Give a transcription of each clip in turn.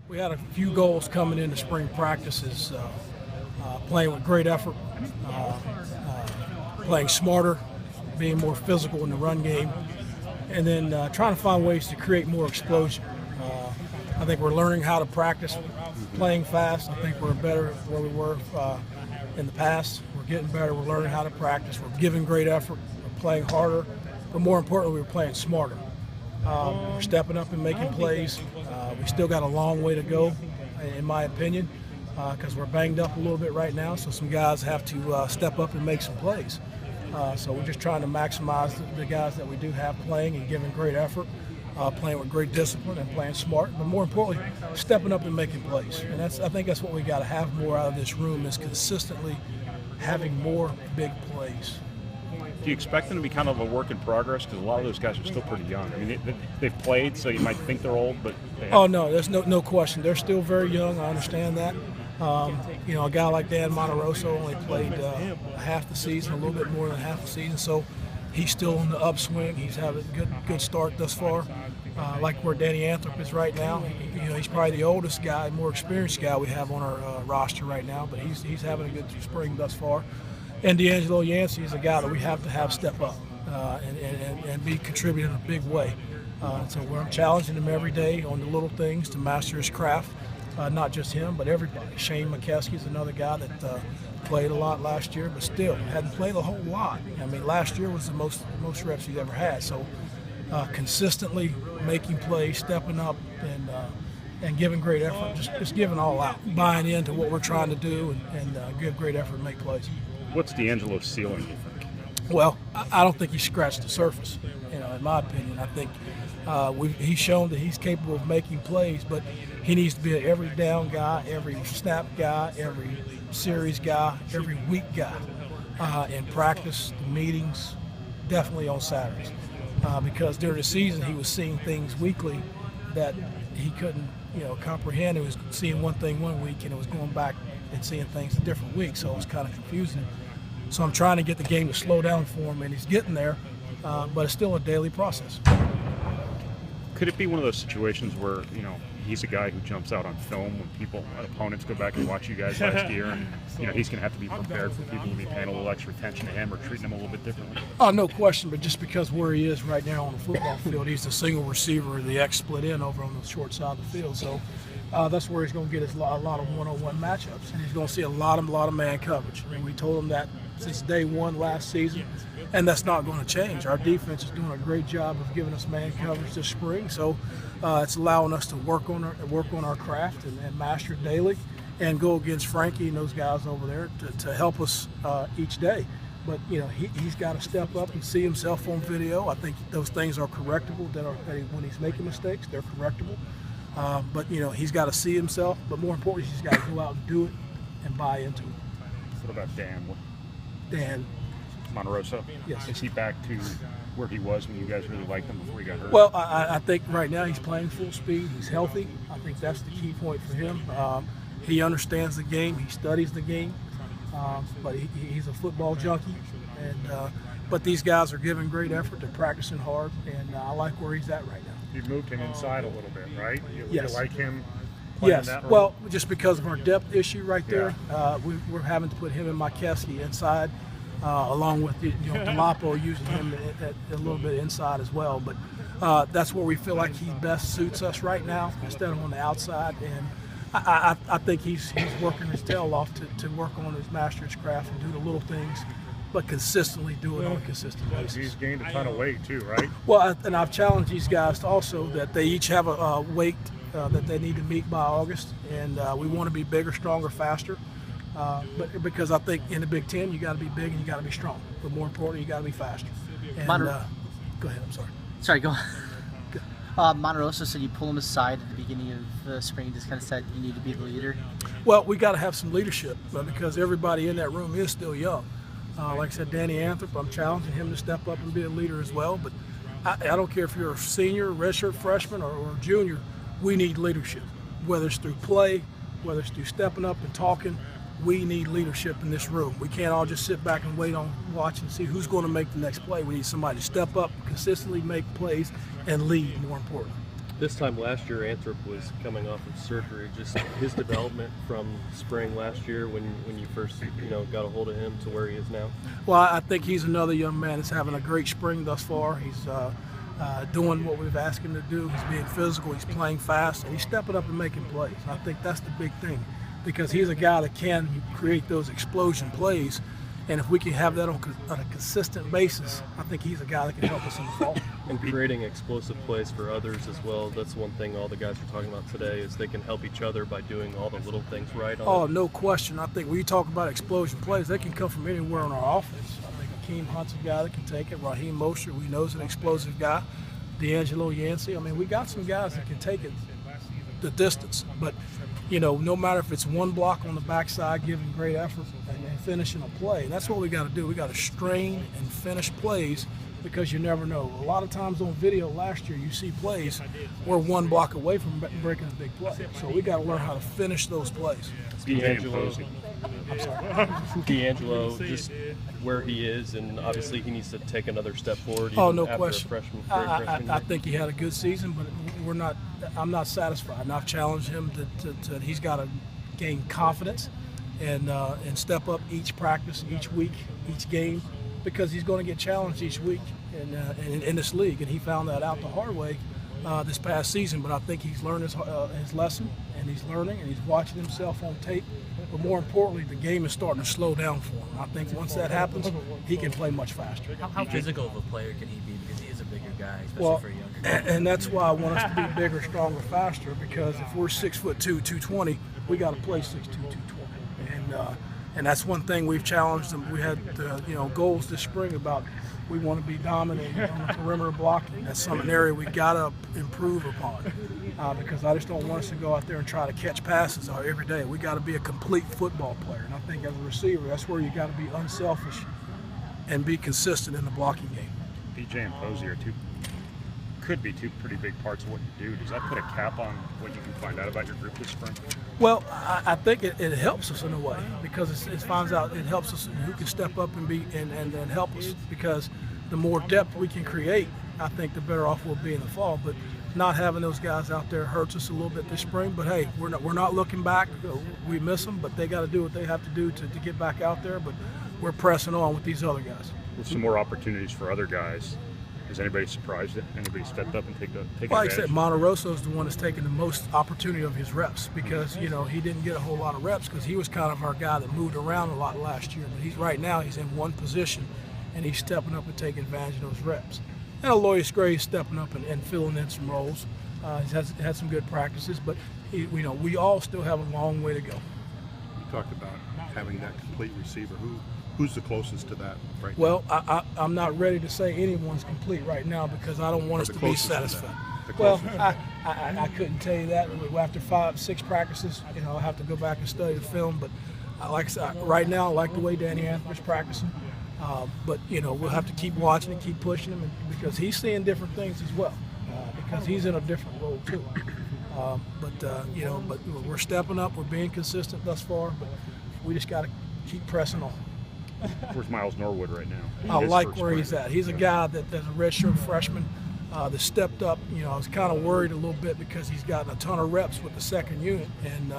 We had a few goals coming into spring practices, playing with great effort, playing smarter, being more physical in the run game, and then trying to find ways to create more explosion. I think we're learning how to practice playing fast. I think we're better where we were in the past. We're getting better. We're learning how to practice. We're giving great effort. We're playing harder, but more importantly, we're playing smarter. We're stepping up and making plays. We still got a long way to go, in my opinion, because we're banged up a little bit right now. So some guys have to step up and make some plays. So we're just trying to maximize the guys that we do have playing and giving great effort, playing with great discipline and playing smart. But more importantly, stepping up and making plays. And I think that's what we got to have more out of this room, is consistently having more big plays. Do you expect them to be kind of a work in progress? Because a lot of those guys are still pretty young. I mean, they've played, so you might think they're old, but oh no, there's no question. They're still very young. I understand that. A guy like Dan Monterosso only played half the season, a little bit more than half the season, so he's still on the upswing. He's having a good start thus far. Like where Danny Anthrop is right now, he's probably the oldest guy, more experienced guy we have on our roster right now, but he's having a good spring thus far. And D'Angelo Yancey is a guy that we have to have step up and be contributing in a big way. So we're challenging him every day on the little things to master his craft. Not just him, but everybody. Shane McKeskey is another guy that played a lot last year, but still hadn't played a whole lot. I mean, last year was the most reps he's ever had. So consistently making plays, stepping up, and giving great effort, just giving all out, buying into what we're trying to do, and give great effort and make plays. What's D'Angelo's ceiling, do you think? Well, I don't think he scratched the surface. In my opinion, I think he's shown that he's capable of making plays, but he needs to be an every down guy, every snap guy, every series guy, every week guy in practice, meetings, definitely on Saturdays. Because during the season he was seeing things weekly that he couldn't, comprehend. He was seeing one thing one week and it was going back and seeing things a different week, so it was kind of confusing. So I'm trying to get the game to slow down for him, and he's getting there, but it's still a daily process. Could it be one of those situations where, he's a guy who jumps out on film when opponents go back and watch you guys last year, and, he's going to have to be prepared for people to be paying a little extra attention to him or treating him a little bit differently? Oh, no question, but just because where he is right now on the football field, he's the single receiver, the X split in over on the short side of the field, so that's where he's going to get a lot of one-on-one matchups, and he's going to see a lot of man coverage. I mean, we told him that since day one last season, and that's not going to change. Our defense is doing a great job of giving us man coverage this spring, so it's allowing us to work on our craft and master it daily, and go against Frankie and those guys over there to help us each day. But he's got to step up and see himself on video. I think those things are correctable. When he's making mistakes, they're correctable. But he's got to see himself. But more importantly, he's got to go out and do it and buy into it. What about Dan? Dan Monterosso? Yes. Is he back to where he was when you guys really liked him before he got hurt? Well, I think right now he's playing full speed. He's healthy. I think that's the key point for him. He understands the game. He studies the game. But he's a football junkie. But these guys are giving great effort. They're practicing hard, and I like where he's at right now. You've moved him inside a little bit, right? Yes. You like him playing yes. that role? Well, just because of our depth issue right there, we're having to put him and McKeskey inside, along with DeLapo using him a little bit inside as well. But that's where we feel like he best suits us right now, instead of on the outside. And I think he's working his tail off to work on his master's craft and do the little things, but consistently do it on a consistent basis. He's gained a ton of weight too, right? Well, and I've challenged these guys also that they each have a weight that they need to meet by August, and we want to be bigger, stronger, faster. But because I think in the Big Ten, you got to be big and you got to be strong. But more importantly, you got to be faster. And, go ahead. I'm sorry. Sorry, go on. Monterosso said you pull him aside at the beginning of the spring, just kind of said you need to be the leader. Well, we got to have some leadership because everybody in that room is still young. Like I said, Danny Anthrop, I'm challenging him to step up and be a leader as well. But I don't care if you're a senior, redshirt freshman, or junior, we need leadership. Whether it's through play, whether it's through stepping up and talking, we need leadership in this room. We can't all just sit back and watch and see who's going to make the next play. We need somebody to step up, consistently make plays, and lead, more important. This time last year, Anthrop was coming off of surgery. Just his development from spring last year when you first got a hold of him to where he is now. Well, I think he's another young man that's having a great spring thus far. He's doing what we've asked him to do. He's being physical. He's playing fast, and he's stepping up and making plays. I think that's the big thing, because he's a guy that can create those explosion plays. And if we can have that on a consistent basis, I think he's a guy that can help us in the fall. And creating explosive plays for others as well. That's one thing all the guys are talking about today, is they can help each other by doing all the little things right. Oh, no question. I think when you talk about explosion plays, they can come from anywhere on our offense. I think Akeem Hunt's a guy that can take it. Raheem Mosher, we know, is an explosive guy. D'Angelo Yancey. I mean, we got some guys that can take it the distance. But, no matter if it's one block on the backside, giving great effort and finishing a play. And that's what we got to do. We got to strain and finish plays, because you never know. A lot of times on video last year, you see plays we're one block away from breaking a big play. So we got to learn how to finish those plays. D'Angelo, D'Angelo, just where he is, and obviously he needs to take another step forward. Oh, no after question. Freshman I think he had a good season, but I'm not satisfied. And I've challenged him that he's got to gain confidence and step up each practice, each week, each game, because he's going to get challenged each week in this league, and he found that out the hard way this past season. But I think he's learned his lesson, and he's learning, and he's watching himself on tape. But more importantly, the game is starting to slow down for him. I think once that happens, he can play much faster. How physical of a player can he be? Because he is a bigger guy, especially for a younger guy. And that's why I want us to be bigger, stronger, faster, because if we're 6'2", 220, we got to play 6'2", 220. And that's one thing we've challenged them. We had goals this spring about we want to be dominant on the perimeter blocking. That's an area we got to improve upon, because I just don't want us to go out there and try to catch passes every day. We got to be a complete football player. And I think as a receiver, that's where you got to be unselfish and be consistent in the blocking game. DJ and Posey could be two pretty big parts of what you do. Does that put a cap on what you can find out about your group this spring? Well, I think it helps us in a way, because it finds out it helps us who can step up and be and help us, because the more depth we can create, I think the better off we'll be in the fall. But not having those guys out there hurts us a little bit this spring. But hey, we're not looking back. We miss them, but they got to do what they have to do to get back out there. But we're pressing on with these other guys. With some more opportunities for other guys, is anybody surprised that anybody stepped up and take advantage? Like I said, Monteroso's the one that's taken the most opportunity of his reps, because he didn't get a whole lot of reps because he was kind of our guy that moved around a lot last year. But right now he's in one position, and he's stepping up and taking advantage of those reps. And Aloysius Gray stepping up and filling in some roles. He's had some good practices, but we all still have a long way to go. You talked about having that complete receiver. Who's the closest to that right now? Well, I'm not ready to say anyone's complete right now, because I don't want us to be satisfied. Well, I couldn't tell you that. After 5-6 practices, I'll have to go back and study the film. But like I said, right now, I like the way Danny Anthony's practicing. But we'll have to keep watching and keep pushing him, because he's seeing different things as well, because he's in a different role too. But we're stepping up. We're being consistent thus far, but we just got to keep pressing on. Where's Miles Norwood right now? I like where he's at. He's a guy that's a redshirt freshman that stepped up. I was kind of worried a little bit because he's gotten a ton of reps with the second unit, and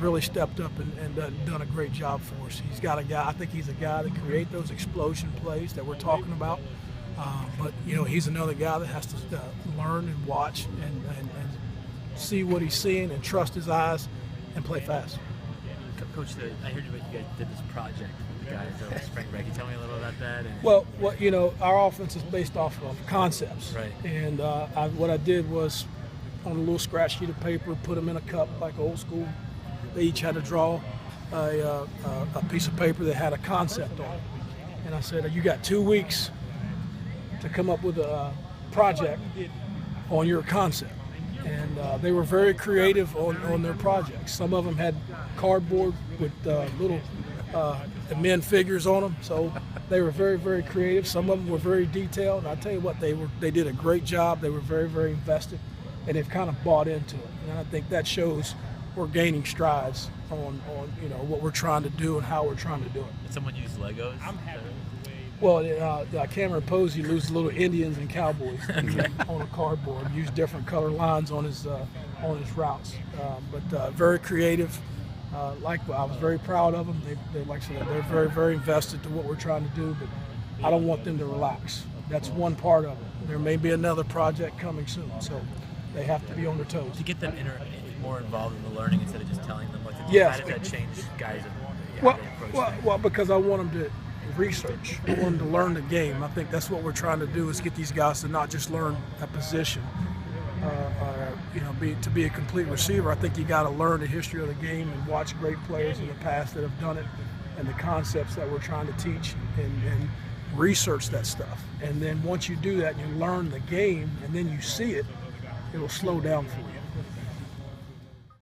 really stepped up and done a great job for us. He's got a guy. I think he's a guy that create those explosion plays that we're talking about. But he's another guy that has to learn and watch and see what he's seeing and trust his eyes and play fast. Coach, I heard you guys did this project with the guys over spring break. Can you tell me a little about that? Well, our offense is based off of concepts. Right. And what I did was, on a little scratch sheet of paper, put them in a cup like old school. They each had to draw a piece of paper that had a concept on it. And I said, you got 2 weeks to come up with a project on your concept. And they were very creative on their projects. Some of them had cardboard with little men figures on them, so they were very, very creative. Some of them were very detailed. And I tell you what, they did a great job. They were very, very invested, and they've kind of bought into it. And I think that shows we're gaining strides on what we're trying to do and how we're trying to do it. Did someone use Legos? Well, Cameron Posey loses little Indians and cowboys on a cardboard. Use different color lines on his routes, but very creative. I was very proud of them. They like I said, they're very, very invested to what we're trying to do. But I don't want them to relax. That's one part of it. There may be another project coming soon, so they have to be on their toes. To get them more involved in the learning instead of just telling them what to do. Yes. How does that change guys? Well, because I want them to research. I want them to learn the game. I think that's what we're trying to do is get these guys to not just learn a position. To be a complete receiver, I think you got to learn the history of the game and watch great players in the past that have done it and the concepts that we're trying to teach and research that stuff. And then once you do that, you learn the game and then you see it, it'll slow down for you.